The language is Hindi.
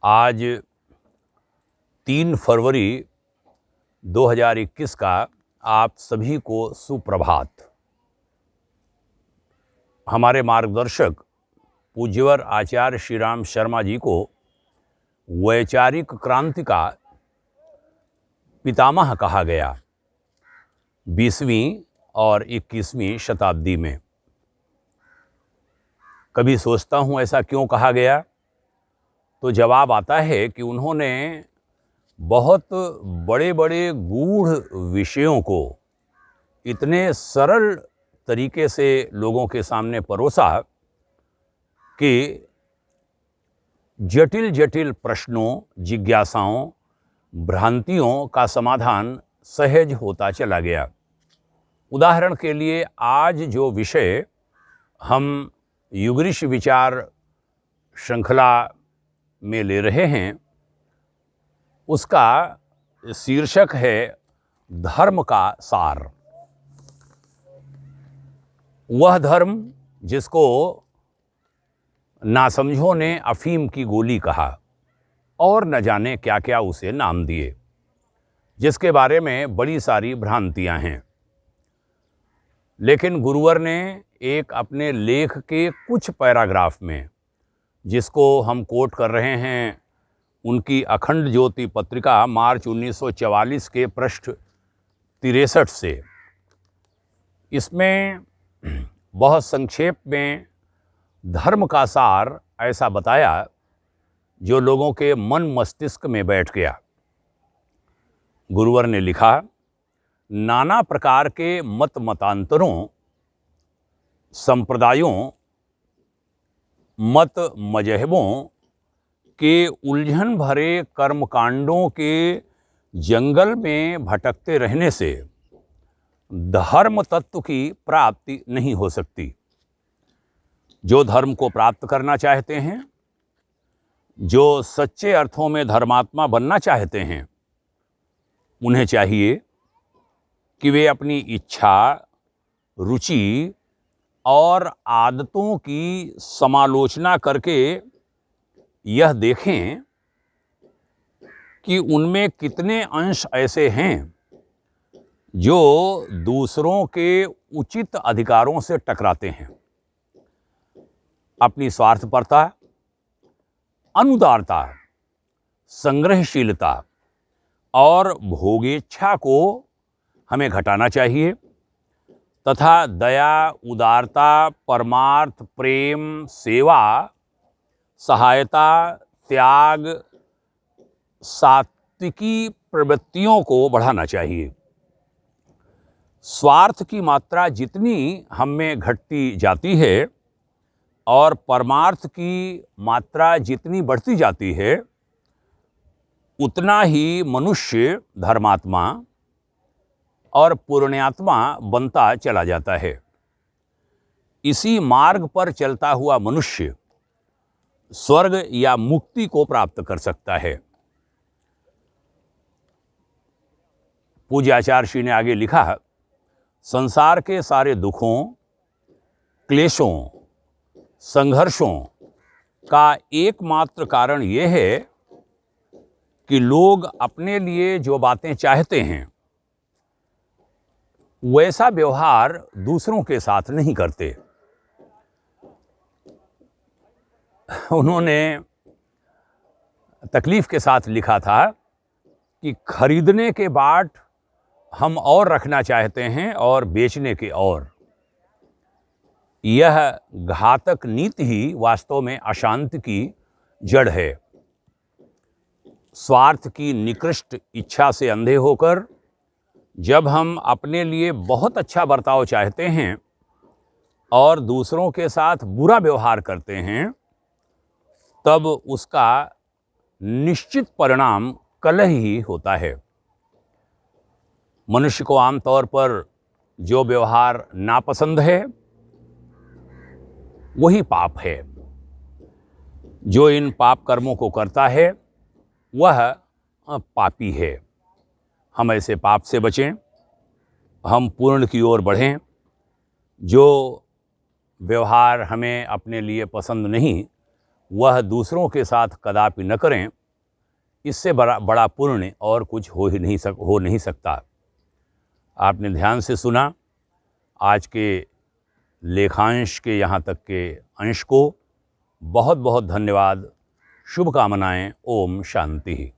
आज 3 फरवरी 2021 का आप सभी को सुप्रभात। हमारे मार्गदर्शक पूज्यवर आचार्य श्री राम शर्मा जी को वैचारिक क्रांति का पितामह कहा गया 20वीं और 21वीं शताब्दी में। कभी सोचता हूँ ऐसा क्यों कहा गया, तो जवाब आता है कि उन्होंने बहुत बड़े बड़े गूढ़ विषयों को इतने सरल तरीके से लोगों के सामने परोसा कि जटिल जटिल प्रश्नों, जिज्ञासाओं, भ्रांतियों का समाधान सहज होता चला गया। उदाहरण के लिए आज जो विषय हम युगऋषि विचार श्रृंखला में ले रहे हैं, उसका शीर्षक है धर्म का सार। वह धर्म जिसको नासमझों ने अफीम की गोली कहा और न जाने क्या क्या उसे नाम दिए, जिसके बारे में बड़ी सारी भ्रांतियां हैं। लेकिन गुरुवर ने एक अपने लेख के कुछ पैराग्राफ में, जिसको हम कोट कर रहे हैं उनकी अखंड ज्योति पत्रिका मार्च 1944 के पृष्ठ 63 से, इसमें बहुत संक्षेप में धर्म का सार ऐसा बताया जो लोगों के मन मस्तिष्क में बैठ गया। गुरुवर ने लिखा, नाना प्रकार के मत मतांतरों, संप्रदायों, मत मजहबों के उलझन भरे कर्मकांडों के जंगल में भटकते रहने से धर्म तत्व की प्राप्ति नहीं हो सकती। जो धर्म को प्राप्त करना चाहते हैं, जो सच्चे अर्थों में धर्मात्मा बनना चाहते हैं, उन्हें चाहिए कि वे अपनी इच्छा, रुचि और आदतों की समालोचना करके यह देखें कि उनमें कितने अंश ऐसे हैं जो दूसरों के उचित अधिकारों से टकराते हैं। अपनी स्वार्थपरता, अनुदारता, संग्रहशीलता और भोगेच्छा को हमें घटाना चाहिए तथा दया, उदारता, परमार्थ, प्रेम, सेवा, सहायता, त्याग, सात्विकी प्रवृत्तियों को बढ़ाना चाहिए। स्वार्थ की मात्रा जितनी हम में घटती जाती है और परमार्थ की मात्रा जितनी बढ़ती जाती है, उतना ही मनुष्य धर्मात्मा और पुण्यात्मा बनता चला जाता है। इसी मार्ग पर चलता हुआ मनुष्य स्वर्ग या मुक्ति को प्राप्त कर सकता है। पूज्य आचार्य श्री ने आगे लिखा, संसार के सारे दुखों, क्लेशों, संघर्षों का एकमात्र कारण यह है कि लोग अपने लिए जो बातें चाहते हैं वैसा व्यवहार दूसरों के साथ नहीं करते। उन्होंने तकलीफ के साथ लिखा था कि खरीदने के बाद हम और रखना चाहते हैं और बेचने के और। यह घातक नीति ही वास्तव में अशांति की जड़ है। स्वार्थ की निकृष्ट इच्छा से अंधे होकर जब हम अपने लिए बहुत अच्छा बर्ताव चाहते हैं और दूसरों के साथ बुरा व्यवहार करते हैं, तब उसका निश्चित परिणाम कलह ही होता है। मनुष्य को आमतौर पर जो व्यवहार नापसंद है वही पाप है। जो इन पाप कर्मों को करता है वह पापी है। हम ऐसे पाप से बचें, हम पूर्ण की ओर बढ़ें। जो व्यवहार हमें अपने लिए पसंद नहीं, वह दूसरों के साथ कदापि न करें। इससे बड़ा पुण्य और कुछ हो नहीं सकता। आपने ध्यान से सुना। आज के लेखांश के यहाँ तक के अंश को बहुत बहुत धन्यवाद। शुभकामनाएं। ओम शांति।